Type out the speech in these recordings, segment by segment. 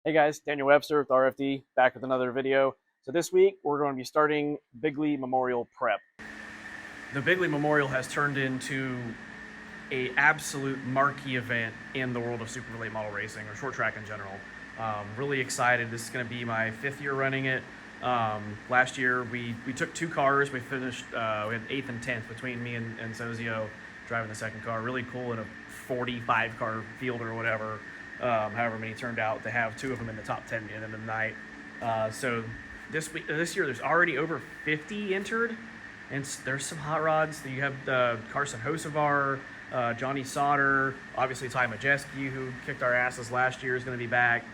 Hey guys, Daniel Webster with RFD, back with another video. So this week we're going to be starting Bigley Memorial Prep. The Bigley Memorial has turned into a absolute marquee event in the world of super late model racing, or short track in general. Really excited. This is going to be my 5th year running it. Last year we took 2 cars. We finished, we had 8th and 10th between me and Sozio driving the second car. Really cool in a 45 car field or whatever. However many turned out to have 2 of them in the top 10 at the end of the night. So this year there's already over 50 entered, and there's some hot rods. You have Carson Hocevar, Johnny Sauter, obviously Ty Majeski, who kicked our asses last year, is going to be back.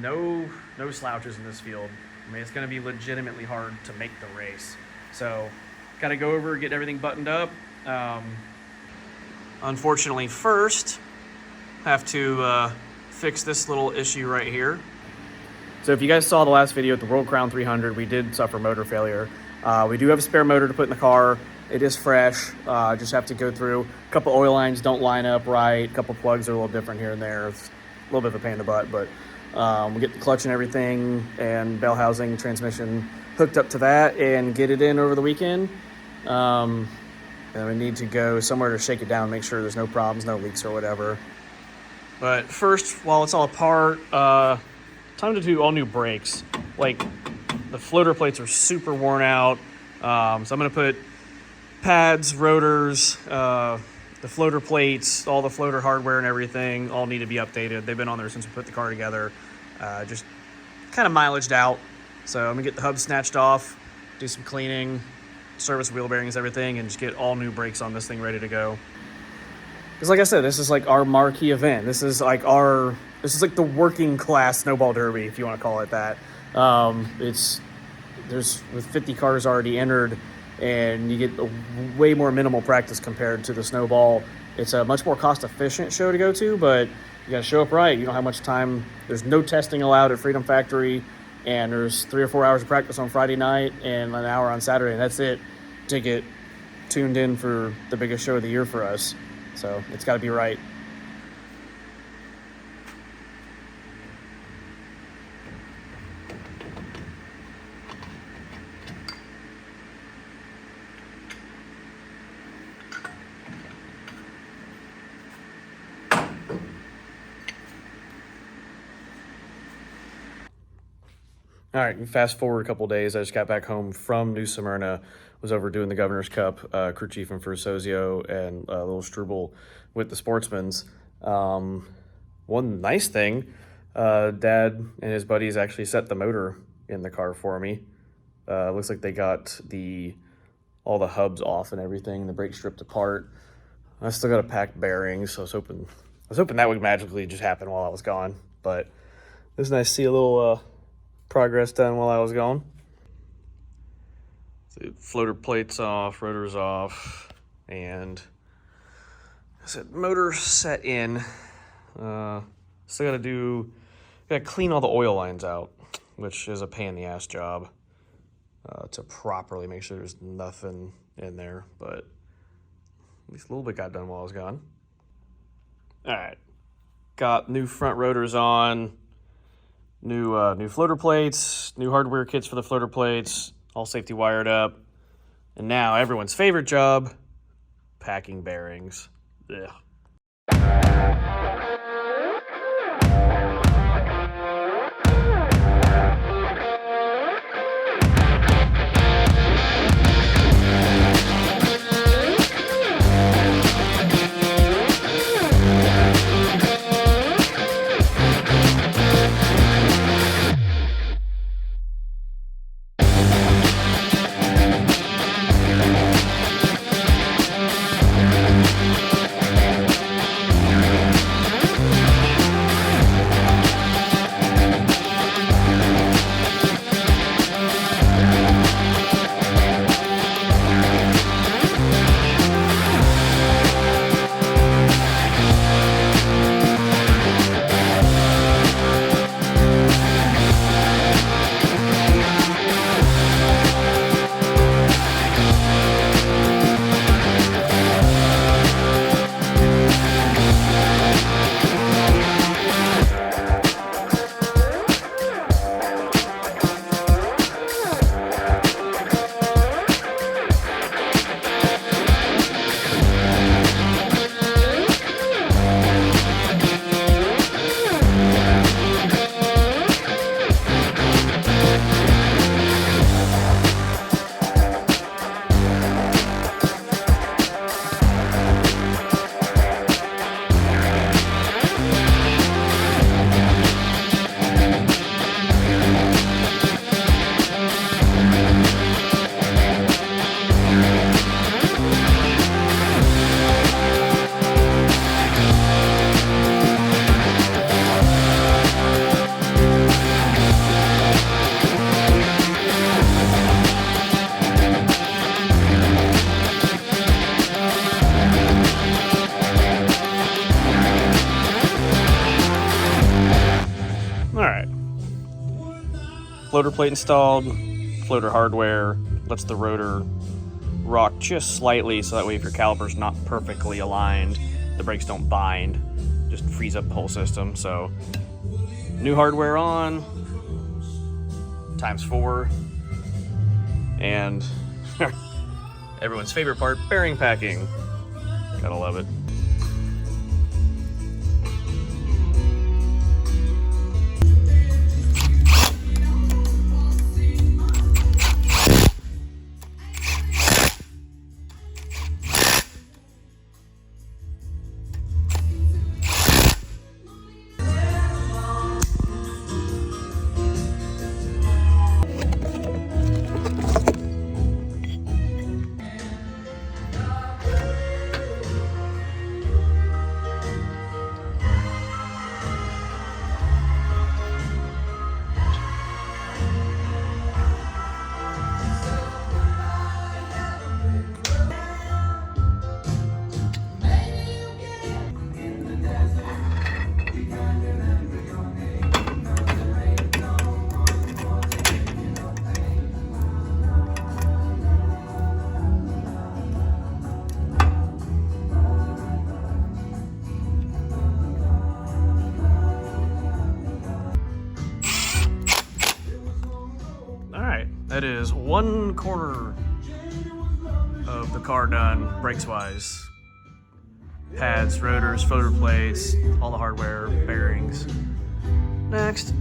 No slouches in this field. I mean, it's going to be legitimately hard to make the race. So got to go over, get everything buttoned up. Unfortunately, first have to fix this little issue right here. So if you guys saw the last video at the World Crown 300, we did suffer motor failure. We do have a spare motor to put in the car. It is fresh. Just have to go through. A couple oil lines don't line up right. A couple plugs are a little different here and there. It's a little bit of a pain in the butt, but we get the clutch and everything and bell housing, transmission hooked up to that and get it in over the weekend. And we need to go somewhere to shake it down, make sure there's no problems, no leaks or whatever. But first, while it's all apart, time to do all new brakes. Like, the floater plates are super worn out. So I'm going to put pads, rotors, the floater plates, all the floater hardware and everything all need to be updated. They've been on there since we put the car together. Just kind of mileaged out. So I'm going to get the hub snatched off, do some cleaning, service wheel bearings, everything, and just get all new brakes on this thing ready to go. Because like I said, this is like our marquee event. This is like the working class snowball derby, if you want to call it that. There's with 50 cars already entered, and you get a way more minimal practice compared to the snowball. It's a much more cost efficient show to go to, but you got to show up right. You don't have much time. There's no testing allowed at Freedom Factory, and there's 3 or 4 hours of practice on Friday night and an hour on Saturday, and that's it to get tuned in for the biggest show of the year for us. So it's got to be right. All right, fast forward a couple days. I just got back home from New Smyrna, was over doing the Governor's Cup, crew chiefing for Sozio and a little Struble with the Sportsmans. One nice thing, Dad and his buddies actually set the motor in the car for me. Looks like they got all the hubs off and everything, the brake stripped apart. I still got to pack bearings, so I was hoping that would magically just happen while I was gone. But it was nice to see a little progress done while I was gone. So floater plates off, rotors off, and I said motor set in. Still gotta clean all the oil lines out, which is a pain in the ass job to properly make sure there's nothing in there, but at least a little bit got done while I was gone. All right, got new front rotors on. New floater plates, new hardware kits for the floater plates, all safety wired up. And now everyone's favorite job, packing bearings. Ugh. floater plate installed, floater hardware, lets the rotor rock just slightly so that way if your caliper's not perfectly aligned, the brakes don't bind, just frees up the whole system. So new hardware on, ×4, and everyone's favorite part, bearing packing. Gotta love it. That is 1/4 of the car done, brakes-wise. Pads, rotors, floater plates, all the hardware, bearings. Next.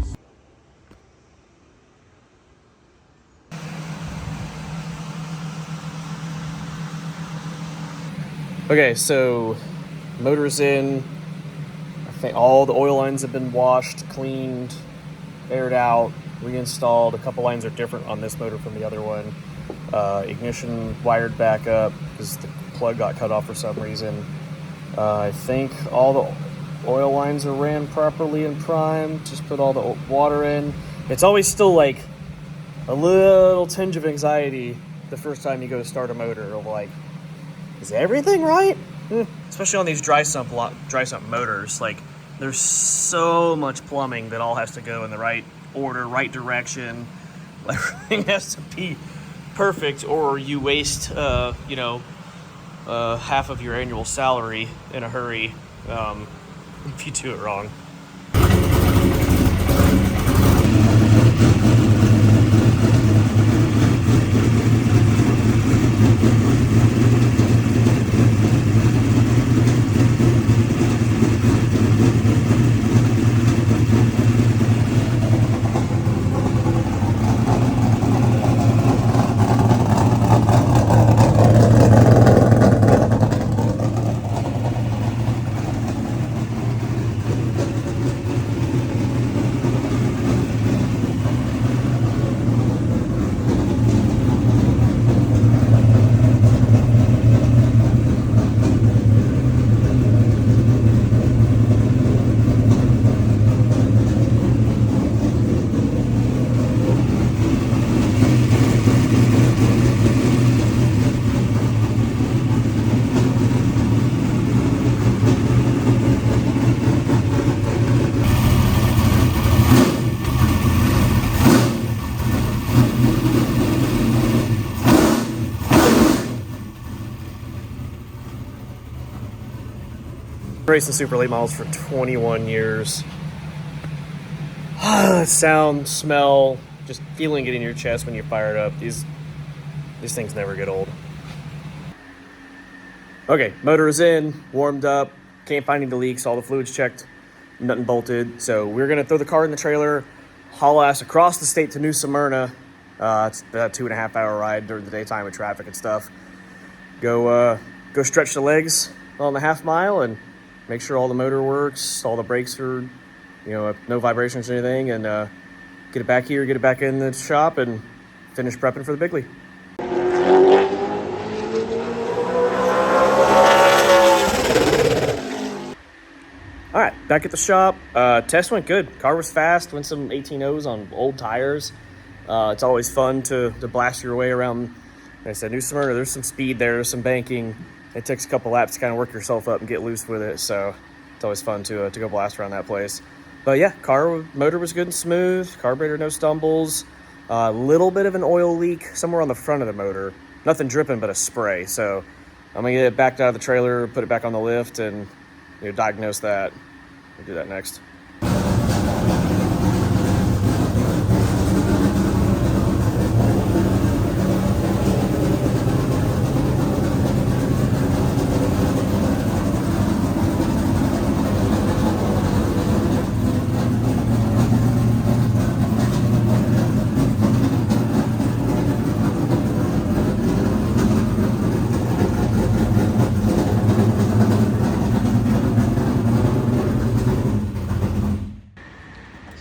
Okay, so motor's in. I think all the oil lines have been washed, cleaned, aired out, reinstalled. A couple lines are different on this motor from the other one. Ignition wired back up because the plug got cut off for some reason. I think all the oil lines are ran properly and primed. Just put all the water in. It's always still like a little tinge of anxiety the first time you go to start a motor. Of like, is everything right? Especially on these dry sump motors. Like, there's so much plumbing that all has to go in the right order, right direction. Everything has to be perfect, or you waste, half of your annual salary in a hurry if you do it wrong. Racing super late models for 21 years. Sound, smell, just feeling it in your chest when you fire it up. These things never get old. Okay, motor is in, warmed up, can't find any leaks, all the fluids checked, nothing bolted. So we're gonna throw the car in the trailer, haul ass across the state to New Smyrna. It's a 2.5-hour ride during the daytime with traffic and stuff. Go stretch the legs on the half mile and make sure all the motor works, all the brakes are, no vibrations or anything, and get it back here, get it back in the shop, and finish prepping for the Bigley. All right, back at the shop. Test went good. Car was fast, went some 18.0s on old tires. It's always fun to blast your way around. Like I said, New Smyrna, there's some speed there, there's some banking. It takes a couple laps to kind of work yourself up and get loose with it, so it's always fun to go blast around that place. But yeah, motor was good and smooth, carburetor no stumbles, A little bit of an oil leak somewhere on the front of the motor. Nothing dripping but a spray. So I'm gonna get it backed out of the trailer, put it back on the lift, and diagnose that. We'll do that next.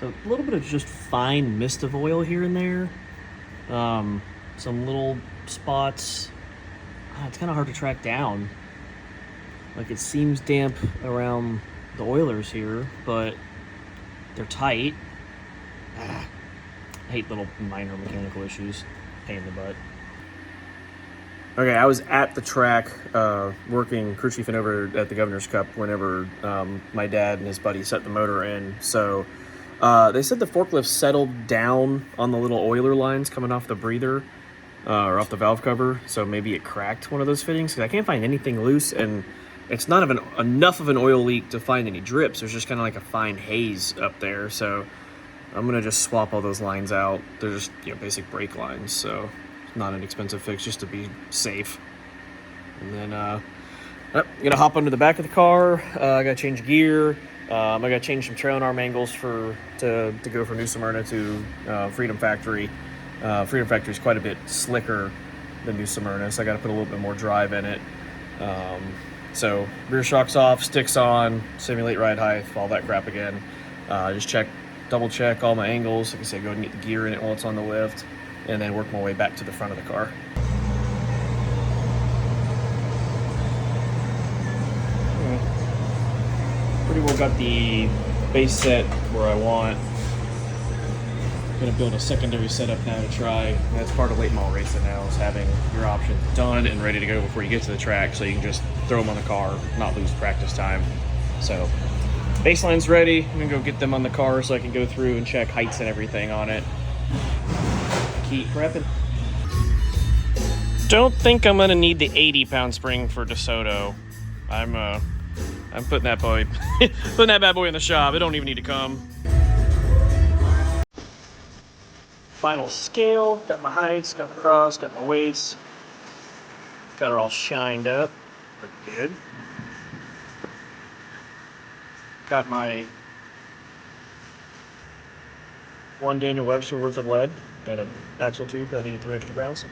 So a little bit of just fine mist of oil here and there. Some little spots. It's kind of hard to track down. Like, it seems damp around the oilers here, but they're tight. I hate little minor mechanical issues. Pain in the butt. Okay, I was at the track working crew chiefing over at the Governor's Cup whenever my dad and his buddy set the motor in. So they said the forklift settled down on the little oiler lines coming off the breather or off the valve cover. So maybe it cracked one of those fittings, because I can't find anything loose, and it's not enough of an oil leak to find any drips. There's just kind of like a fine haze up there. So I'm going to just swap all those lines out. They're just basic brake lines, so not an expensive fix, just to be safe. And then I'm going to hop under the back of the car. I got to change gear. I got to change some trailing arm angles to go from New Smyrna to Freedom Factory. Freedom Factory is quite a bit slicker than New Smyrna, so I got to put a little bit more drive in it. So rear shocks off, sticks on, simulate ride height, all that crap again. Just double check all my angles. Like I said, go ahead and get the gear in it while it's on the lift, and then work my way back to the front of the car. Pretty well got the base set where I want. I'm gonna build a secondary setup now to try. That's part of late model racing now, is having your options done and ready to go before you get to the track, so you can just throw them on the car, not lose practice time. So baseline's ready. I'm gonna go get them on the car so I can go through and check heights and everything on it. Keep prepping. Don't think I'm gonna need the 80-pound spring for DeSoto. I'm putting that bad boy in the shop. It don't even need to come. Final scale. Got my heights, got my cross, got my weights. Got her all shined up. Pretty good. Got my one Daniel Webster worth of lead. Got an axle tube that I needed 3 extra pounds.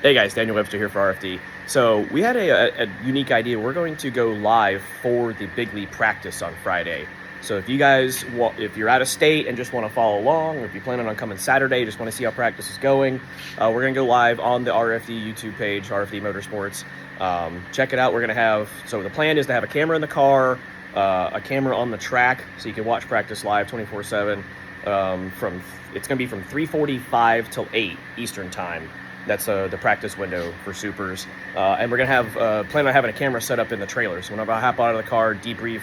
Hey guys, Daniel Webster here for RFD. So we had a unique idea. We're going to go live for the Bigley practice on Friday. So if you guys, if you're out of state and just want to follow along, or if you're planning on coming Saturday, just want to see how practice is going, we're going to go live on the RFD YouTube page, RFD Motorsports. Check it out. We're going to have, so the plan is to have a camera in the car, a camera on the track, so you can watch practice live 24/7. It's going to be from 3:45 till 8 Eastern time. That's the practice window for supers. And we're going to have, plan on having a camera set up in the trailer. So whenever I hop out of the car, debrief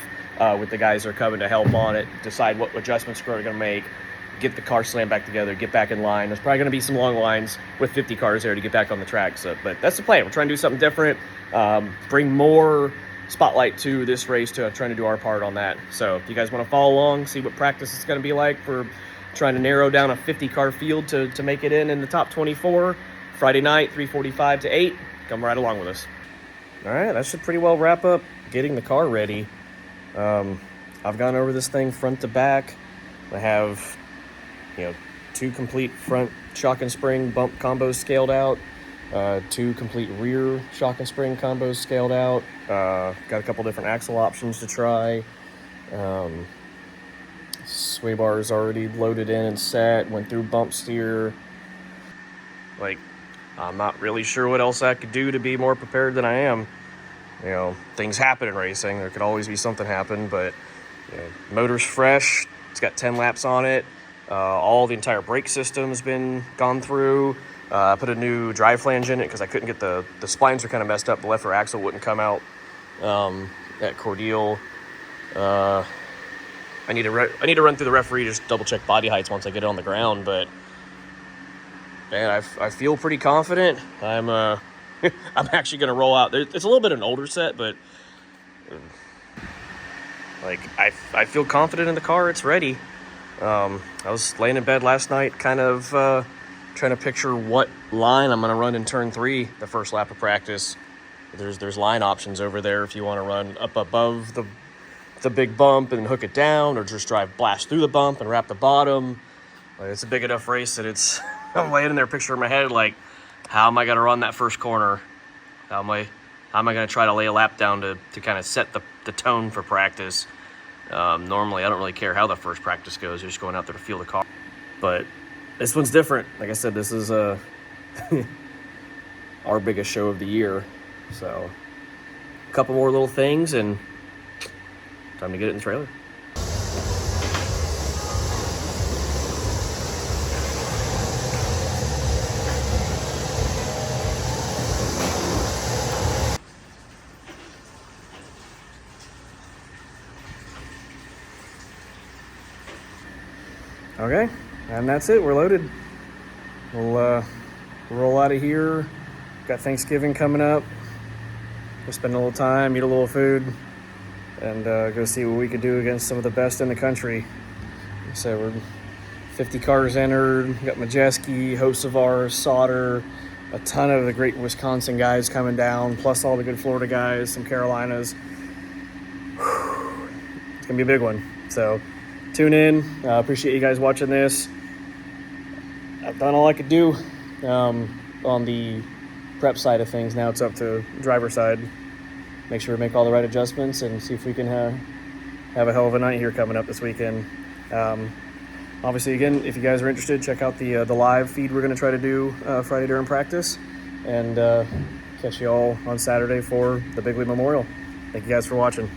with the guys that are coming to help on it, decide what adjustments we're going to make, get the car slammed back together, get back in line. There's probably going to be some long lines with 50 cars there to get back on the track. So, but that's the plan. We're trying to do something different, bring more spotlight to this race, to trying to do our part on that. So if you guys want to follow along, see what practice is going to be like for trying to narrow down a 50-car field to make it in the top 24, Friday night, 3:45 to 8. Come right along with us. All right, that should pretty well wrap up getting the car ready. I've gone over this thing front to back. I have, 2 complete front shock and spring bump combos scaled out, 2 complete rear shock and spring combos scaled out. Got a couple different axle options to try. Sway bar is already loaded in and set. Went through bump steer. I'm not really sure what else I could do to be more prepared than I am. Things happen in racing. There could always be something happen, but motor's fresh. It's got 10 laps on it. All the entire brake system's been gone through. I put a new drive flange in it because I couldn't get the splines are kind of messed up. The left rear axle wouldn't come out at Cordial. I need to run through the referee, just double check body heights once I get it on the ground. But man, I feel pretty confident. I'm I'm actually gonna roll out. It's a little bit an older set, but like I feel confident in the car. It's ready. I was laying in bed last night, kind of trying to picture what line I'm gonna run in turn 3, the first lap of practice. There's line options over there if you want to run up above the big bump and hook it down, or just blast through the bump and wrap the bottom. Like, it's a big enough race that it's I'm laying in there picture in my head like, how am I gonna run that first corner? How am I gonna try to lay a lap down to kind of set the tone for practice? Normally I don't really care how the first practice goes. You're just going out there to feel the car. But this one's different. Like I said, this is our biggest show of the year. So a couple more little things and time to get it in the trailer. Okay, and that's it. We're loaded. We'll roll out of here. Got Thanksgiving coming up. We'll spend a little time, eat a little food, and go see what we could do against some of the best in the country. So we're 50 cars entered. We got Majeski, Hocevar, Sauter, a ton of the great Wisconsin guys coming down, plus all the good Florida guys, some Carolinas. It's gonna be a big one. So tune in. Appreciate you guys watching this. I've done all I could do on the prep side of things. Now it's up to driver side. Make sure we make all the right adjustments and see if we can have a hell of a night here coming up this weekend. Obviously, again, if you guys are interested, check out the live feed we're going to try to do Friday during practice, and catch you all on Saturday for the Bigley Memorial. Thank you guys for watching.